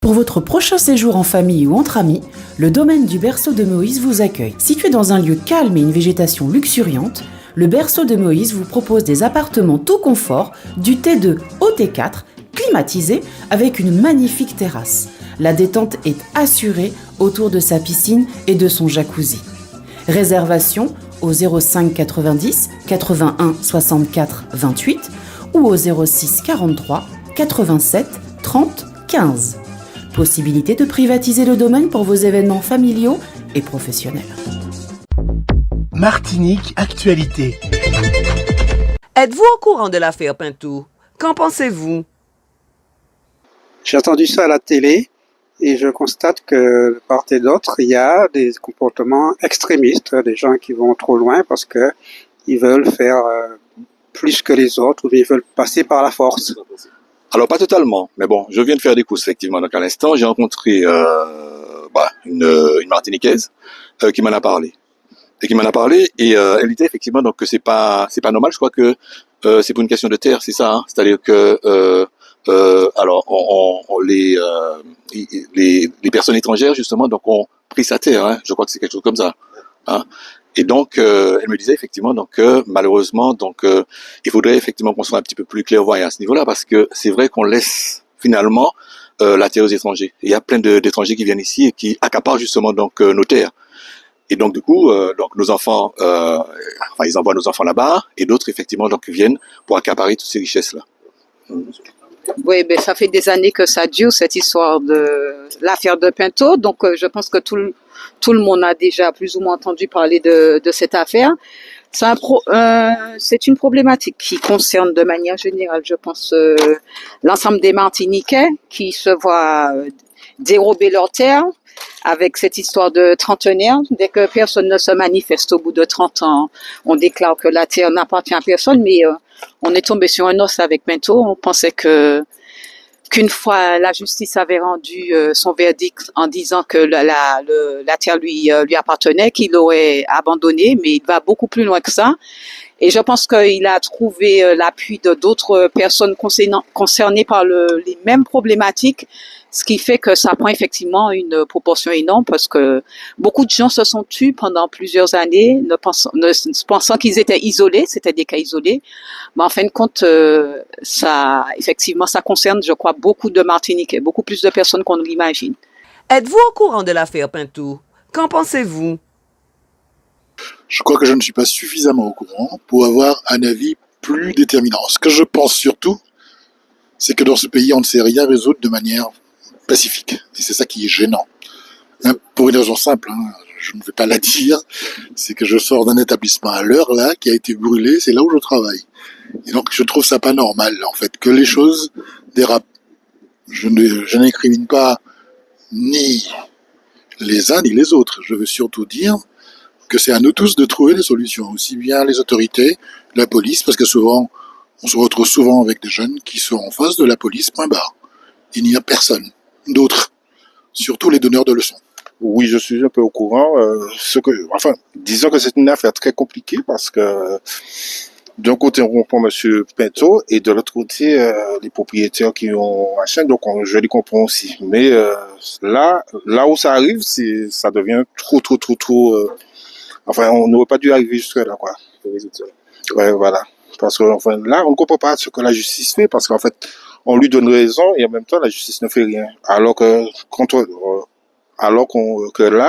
Pour votre prochain séjour en famille ou entre amis, le domaine du Berceau de Moïse vous accueille. Situé dans un lieu calme et une végétation luxuriante, le Berceau de Moïse vous propose des appartements tout confort, du T2 au T4, climatisés avec une magnifique terrasse. La détente est assurée autour de sa piscine et de son jacuzzi. Réservation au 05 90 81 64 28 ou au 06 43 87 30 15. Possibilité de privatiser le domaine pour vos événements familiaux et professionnels. Martinique Actualité. Êtes-vous au courant de l'affaire Pinto? Qu'en pensez-vous? J'ai entendu ça à la télé et je constate que de part et d'autre, il y a des comportements extrémistes, des gens qui vont trop loin parce que ils veulent faire plus que les autres ou ils veulent passer par la force. Alors pas totalement, mais bon, je viens de faire des courses effectivement. Donc à l'instant, j'ai rencontré une Martiniquaise qui m'en a parlé. Et elle disait effectivement donc que c'est pas normal. Je crois que c'est pour une question de terre, c'est ça. Hein. C'est-à-dire que les personnes étrangères justement donc ont pris sa terre. Hein. Je crois que c'est quelque chose comme ça. Hein. Et donc, elle me disait effectivement donc malheureusement donc il faudrait effectivement qu'on soit un petit peu plus clairvoyant à ce niveau-là parce que c'est vrai qu'on laisse finalement la terre aux étrangers. Il y a plein d'étrangers qui viennent ici et qui accaparent justement donc nos terres. Et donc du coup donc nos enfants ils envoient nos enfants là-bas et d'autres effectivement donc viennent pour accaparer toutes ces richesses-là. Oui, ben ça fait des années que ça dure cette histoire de l'affaire de Pinto, donc je pense que tout le monde a déjà plus ou moins entendu parler de cette affaire. C'est une problématique qui concerne de manière générale, je pense, l'ensemble des Martiniquais qui se voient dérober leurs terres avec cette histoire de trentenaire. Dès que personne ne se manifeste au bout de 30 ans, on déclare que la terre n'appartient à personne, mais on est tombé sur un os avec Pinto. On pensait qu'une fois la justice avait rendu son verdict en disant que la terre lui appartenait, qu'il l'aurait abandonné, mais il va beaucoup plus loin que ça. Et je pense qu'il a trouvé l'appui de d'autres personnes concernées par les mêmes problématiques, ce qui fait que ça prend effectivement une proportion énorme parce que beaucoup de gens se sont tus pendant plusieurs années, pensant qu'ils étaient isolés, c'était des cas isolés. Mais en fin de compte, ça concerne, je crois, beaucoup de Martiniquais, beaucoup plus de personnes qu'on ne l'imagine. Êtes-vous au courant de l'affaire Pinto? Qu'en pensez-vous? Je crois que je ne suis pas suffisamment au courant pour avoir un avis plus déterminant. Ce que je pense surtout, c'est que dans ce pays, on ne sait rien résoudre de manière pacifique. Et c'est ça qui est gênant. Hein, pour une raison simple, hein, je ne vais pas la dire, c'est que je sors d'un établissement à l'heure là, qui a été brûlé, c'est là où je travaille. Et donc je trouve ça pas normal, en fait, que les choses dérapent. Je n'incrimine pas ni les uns ni les autres. Je veux surtout dire que c'est à nous tous de trouver des solutions, aussi bien les autorités, la police, parce que souvent, on se retrouve souvent avec des jeunes qui sont en face de la police, point barre. Il n'y a personne d'autre, surtout les donneurs de leçons. Oui, je suis un peu au courant. Disons que c'est une affaire très compliquée parce que d'un côté, on comprend M. Pinto et de l'autre côté, les propriétaires qui ont machin, donc je les comprends aussi. Mais là où ça arrive, ça devient trop. On n'aurait pas dû arriver jusque-là, quoi. Ouais, voilà. Parce que là, on ne comprend pas ce que la justice fait, parce qu'en fait, on lui donne raison et en même temps, la justice ne fait rien. Alors que là,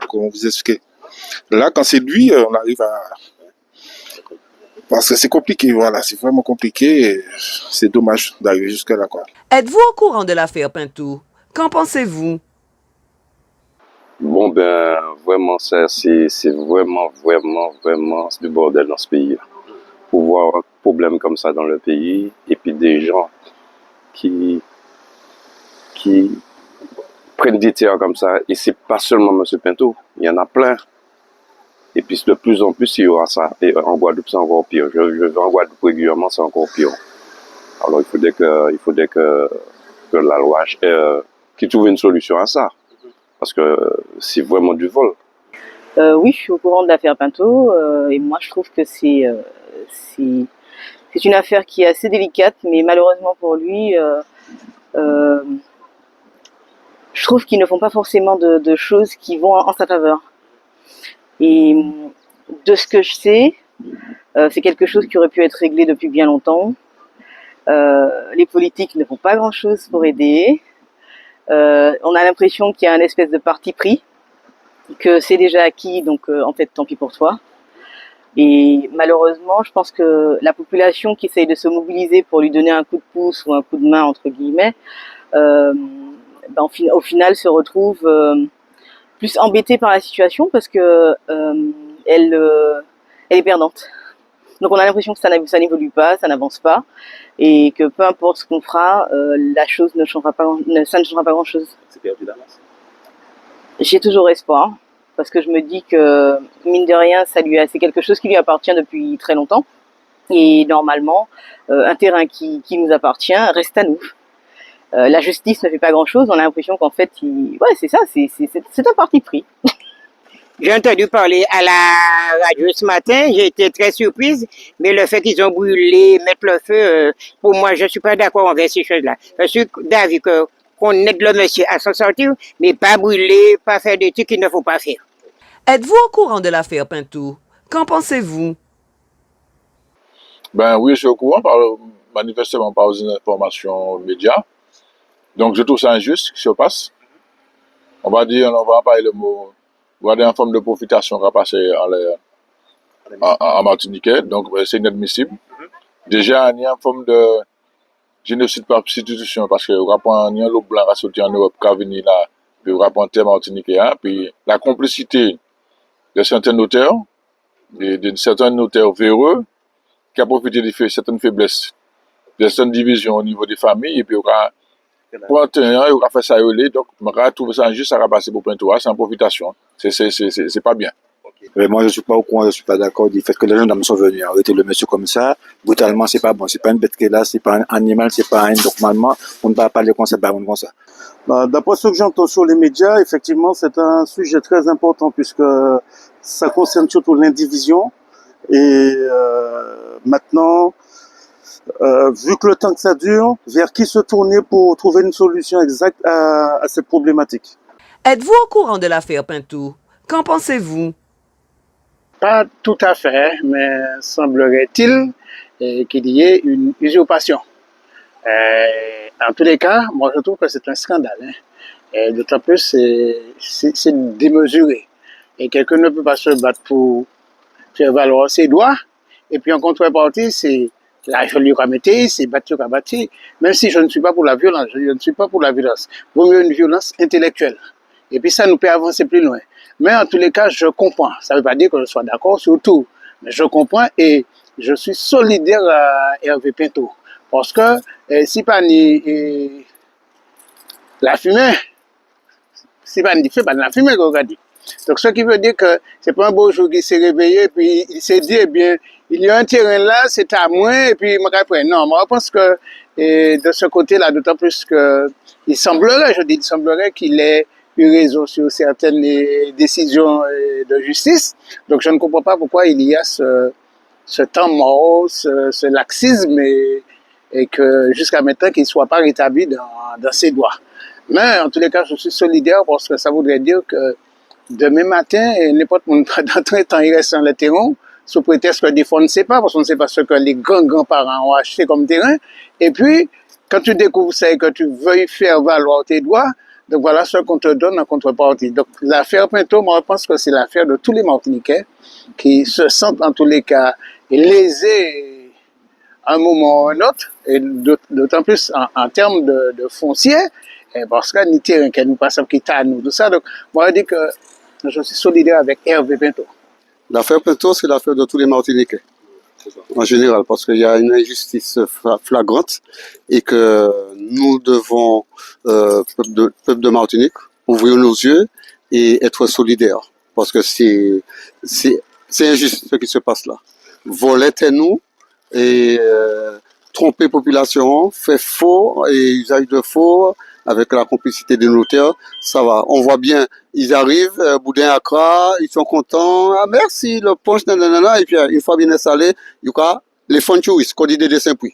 comme vous expliquez, là, quand c'est lui, on arrive à... Parce que c'est compliqué, voilà, c'est vraiment compliqué et c'est dommage d'arriver jusque-là, quoi. Êtes-vous au courant de l'affaire Pinto? Qu'en pensez-vous? Bon, vraiment, ça, c'est vraiment du bordel dans ce pays. Pour voir un problème comme ça dans le pays, et puis des gens qui prennent des terres comme ça, et c'est pas seulement M. Pinto, il y en a plein. Et puis de plus en plus, il y aura ça. Et en Guadeloupe, c'est encore pire. Je vais en Guadeloupe régulièrement, c'est encore pire. Alors il faudrait que la loi qui trouve une solution à ça. Parce que c'est vraiment du vol. Oui, je suis au courant de l'affaire Pinto et moi je trouve que c'est une affaire qui est assez délicate, mais malheureusement pour lui, je trouve qu'ils ne font pas forcément de choses qui vont en sa faveur. Et de ce que je sais, c'est quelque chose qui aurait pu être réglé depuis bien longtemps. Les politiques ne font pas grand-chose pour aider. On a l'impression qu'il y a un espèce de parti pris, que c'est déjà acquis, donc en fait, tant pis pour toi. Et malheureusement, je pense que la population qui essaye de se mobiliser pour lui donner un coup de pouce ou un coup de main, entre guillemets, au final se retrouve plus embêtée par la situation parce que elle est perdante. Donc on a l'impression que ça n'évolue pas, ça n'avance pas, et que peu importe ce qu'on fera, la chose ne changera pas, ça ne changera pas grand-chose. C'est perdu d'avance. J'ai toujours espoir, parce que je me dis que, mine de rien, c'est quelque chose qui lui appartient depuis très longtemps. Et normalement, un terrain qui nous appartient reste à nous. La justice ne fait pas grand-chose, on a l'impression qu'en fait, c'est ça, c'est un parti pris. J'ai entendu parler à la radio ce matin, j'ai été très surprise, mais le fait qu'ils ont brûlé, mettre le feu, pour moi, je ne suis pas d'accord avec ces choses-là. Je suis d'avis qu'on aide le monsieur à s'en sortir, mais pas brûler, pas faire des trucs qu'il ne faut pas faire. Êtes-vous au courant de l'affaire Pinto? Qu'en pensez-vous? Ben oui, je suis au courant, manifestement par une information média. Donc je trouve ça injuste ce qui se passe. On va employer le mot, on va dire en forme de profitation qui a passé en Martiniquais, donc c'est inadmissible. Déjà, il y a une forme de génocide par substitution, parce que il y a l'eau blanc qui a sorti en Europe, qui a venu là, puis on un terme Martiniquais, puis la complicité de certains notaires, de certains notaires véreux, qui a profité de certaines faiblesses, de certaines divisions au niveau des familles, et puis pour un temps, il a fait ça, donc on a trouvé ça injuste, ça a passé pour Pinto, c'est en profitation, c'est pas bien. Mais moi, je suis pas au courant, je suis pas d'accord du fait que les gendarmes sont venus arrêter le monsieur comme ça. Brutalement, c'est pas bon. C'est pas une bête qui est là, c'est pas un animal, c'est pas un, normalement, on ne va pas parler comme ça, comme ça. D'après ce que j'entends sur les médias, effectivement, c'est un sujet très important puisque ça concerne surtout l'indivision. Et maintenant, vu que le temps que ça dure, vers qui se tourner pour trouver une solution exacte à cette problématique? Êtes-vous au courant de l'affaire Pinto? Qu'en pensez-vous? Pas tout à fait, mais semblerait-il qu'il y ait une usurpation. En tous les cas, moi je trouve que c'est un scandale. Et d'autant plus, c'est démesuré. Et quelqu'un ne peut pas se battre pour faire valoir ses droits. Et puis en contrepartie, c'est la jolie remettre, c'est battu à battre. Même si je ne suis pas pour la violence, je ne suis pas pour la violence. Vaut mieux une violence intellectuelle. Et puis ça nous peut avancer plus loin. Mais en tous les cas, je comprends. Ça ne veut pas dire que je sois d'accord sur tout. Mais je comprends et je suis solidaire à Hervé Pinto. Parce que si pas ni la fumée, si pas ni fait, pas de la fumée qu'on a dit. Donc ce qui veut dire que c'est pas un beau jour qu'il s'est réveillé puis il s'est dit, eh bien, il y a un terrain là, c'est à moi, et puis après, non, moi je pense que de ce côté-là, d'autant plus que il semblerait qu'il ait eu raison sur certaines décisions de justice. Donc je ne comprends pas pourquoi il y a ce temps mort, ce laxisme et que jusqu'à maintenant qu'il ne soit pas rétabli dans ses droits. Mais en tous les cas, je suis solidaire parce que ça voudrait dire que demain matin, n'importe où d'entrer temps il reste dans le terrain, sous prétexte que des fois on ne sait pas, parce qu'on ne sait pas ce que les grands-grands-parents ont acheté comme terrain. Et puis, quand tu découvres ça et que tu veuilles faire valoir tes droits, donc voilà ce qu'on te donne en contrepartie. Donc l'affaire Pinto, moi je pense que c'est l'affaire de tous les Martiniquais qui se sentent en tous les cas lésés à un moment ou à un autre, et d'autant plus en termes de foncier, parce que ni terrain qui nous passe qui est à nous, tout ça. Donc moi je dis que je suis solidaire avec Hervé Pinto. L'affaire Pinto, c'est l'affaire de tous les Martiniquais, en général, parce qu'il y a une injustice flagrante et que nous devons, peuple de Martinique, ouvrir nos yeux et être solidaires, parce que c'est injuste ce qui se passe là. Voler nous et tromper population, faire faux et usage de faux avec la complicité des notaires, ça va. On voit bien, ils arrivent, Boudin Accra, ils sont contents, ah merci, le punch, nanana, et puis une fois bien installé, il y a les fonds touristes, qu'on dit des dessins puis.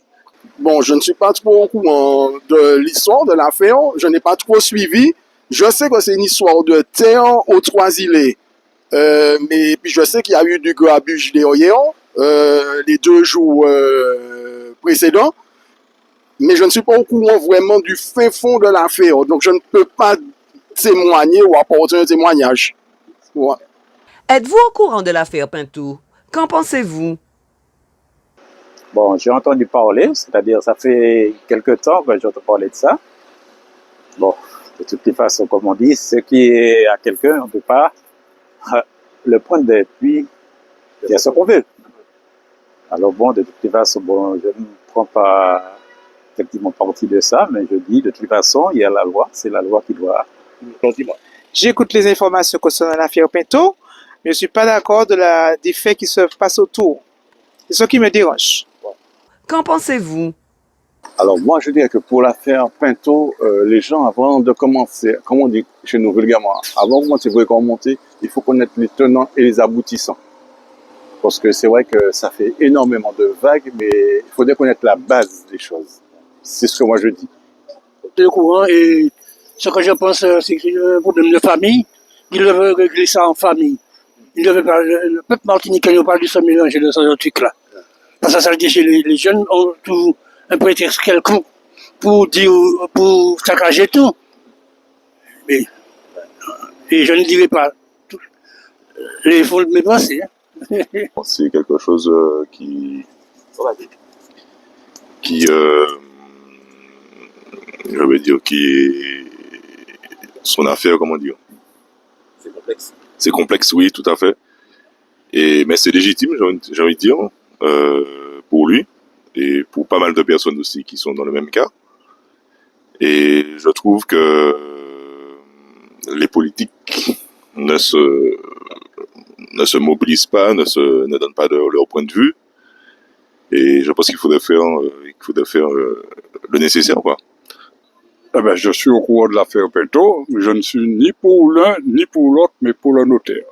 Bon, je ne suis pas trop au courant de l'histoire de l'affaire, je n'ai pas trop suivi, Je sais que c'est une histoire de terre aux trois îlets. Mais puis je sais qu'il y a eu du grabuge derrière les 2 jours précédents. Mais je ne suis pas au courant vraiment du fin fond de l'affaire. Donc je ne peux pas témoigner ou apporter un témoignage. Ouais. Êtes-vous au courant de l'affaire Pinto? Qu'en pensez-vous? Bon, j'ai entendu parler, c'est-à-dire ça fait quelque temps que j'entends parler de ça. Bon, de toutes les façons, comme on dit, ce qui est à quelqu'un, on ne peut pas le prendre depuis dire ce qu'on veut. Alors bon, de toutes les façons, bon, je ne prends pas effectivement parti de ça, mais je dis de toute façon, il y a la loi, c'est la loi qui doit... J'écoute les informations concernant l'affaire Pinto, mais je ne suis pas d'accord des faits qui se passent autour. C'est ce qui me dérange. Qu'en pensez-vous? Alors moi, je dirais que pour l'affaire Pinto, les gens, avant de commencer, comme on dit chez nous vulgairement, avant de commencer à remonter, il faut connaître les tenants et les aboutissants. Parce que c'est vrai que ça fait énormément de vagues, mais il faudrait connaître la base des choses. C'est ce que moi je dis. Le courant, et ce que je pense, c'est que c'est un problème de famille. Il devrait régler ça en famille. Il devrait pas, le peuple martiniquais n'a pas dû se mélanger dans ce truc-là. Parce que ça veut dire que les jeunes ont tout un prétexte quelconque pour dire, pour saccager tout. Mais, et je ne dirais pas tout. Il faut le mépenser. C'est quelque chose qui je veux dire, son affaire, comment dire. C'est complexe. C'est complexe, oui, tout à fait. Mais c'est légitime, j'ai envie de dire, pour lui et pour pas mal de personnes aussi qui sont dans le même cas. Et je trouve que les politiques ne se mobilisent pas, ne donnent pas leur point de vue. Et je pense qu'il faudrait faire le nécessaire, quoi. Eh ben, je suis au courant de l'affaire Pinto. Je ne suis ni pour l'un ni pour l'autre, mais pour le notaire.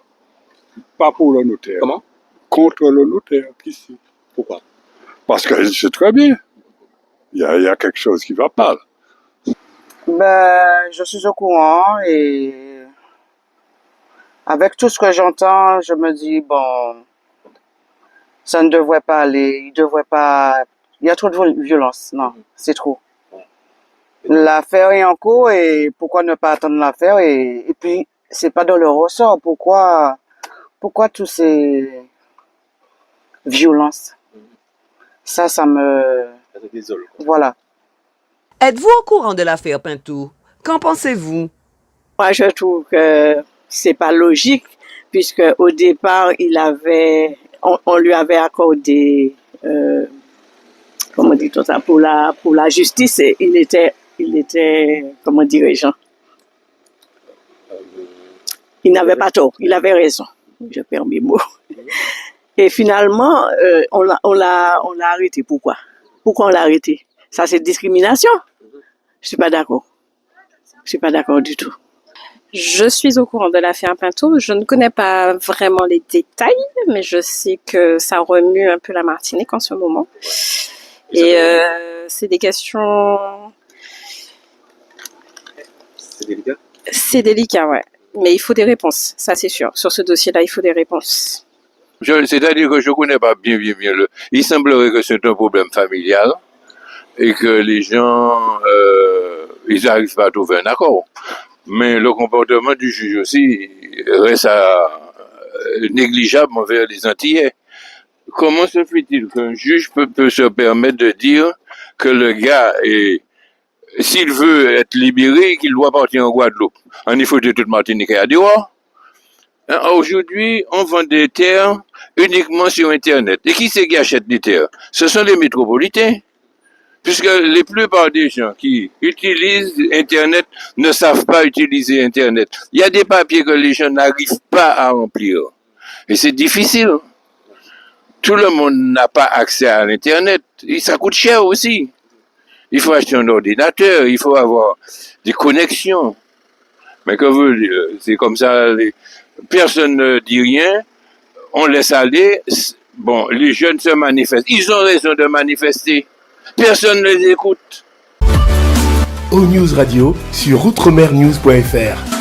Pas pour le notaire. Comment? Contre le notaire, ici. Pourquoi? Parce que c'est très bien. Il y a quelque chose qui va pas. Ben, je suis au courant et avec tout ce que j'entends, je me dis, bon, ça ne devrait pas aller, il devrait pas, il y a trop de violence, non, c'est trop. L'affaire est en cours et pourquoi ne pas attendre l'affaire et puis, c'est pas dans le ressort, pourquoi toutes ces violences? Ça me... Ça te désole. Voilà. Êtes-vous au courant de l'affaire Pinto? Qu'en pensez-vous? Moi, je trouve que c'est pas logique, puisque au départ, on lui avait accordé, comment dit-on ça, pour la justice, et il était, comment dirais-je, il n'avait pas tort, il avait raison, je perds mes mots. Et finalement, on l'a arrêté. Pourquoi? Pourquoi on l'a arrêté? Ça, c'est discrimination. Je suis pas d'accord. Je suis pas d'accord du tout. Je suis au courant de l'affaire Pinto. Je ne connais pas vraiment les détails, mais je sais que ça remue un peu la Martinique en ce moment. Et c'est des questions... C'est délicat? C'est délicat, ouais. Mais il faut des réponses, ça c'est sûr. Sur ce dossier-là, il faut des réponses. C'est-à-dire que je ne connais pas bien. Il semblerait que c'est un problème familial et que les gens, ils n'arrivent pas à trouver un accord. Mais le comportement du juge aussi reste négligeable envers les Antillais. Comment se fait-il qu'un juge peut se permettre de dire que le gars s'il veut être libéré, qu'il doit partir en Guadeloupe? Il faut de toute Martinique à dehors. Aujourd'hui, on vend des terres uniquement sur Internet. Et qui c'est qui achète des terres? Ce sont les métropolitains. Puisque la plupart des gens qui utilisent Internet ne savent pas utiliser Internet. Il y a des papiers que les gens n'arrivent pas à remplir. Et c'est difficile. Tout le monde n'a pas accès à l'Internet. Et ça coûte cher aussi. Il faut acheter un ordinateur, il faut avoir des connexions. Mais que vous dire, c'est comme ça, personne ne dit rien, on laisse aller. Bon, les jeunes se manifestent. Ils ont raison de manifester. Personne ne les écoute. O News Radio sur outremernews.fr.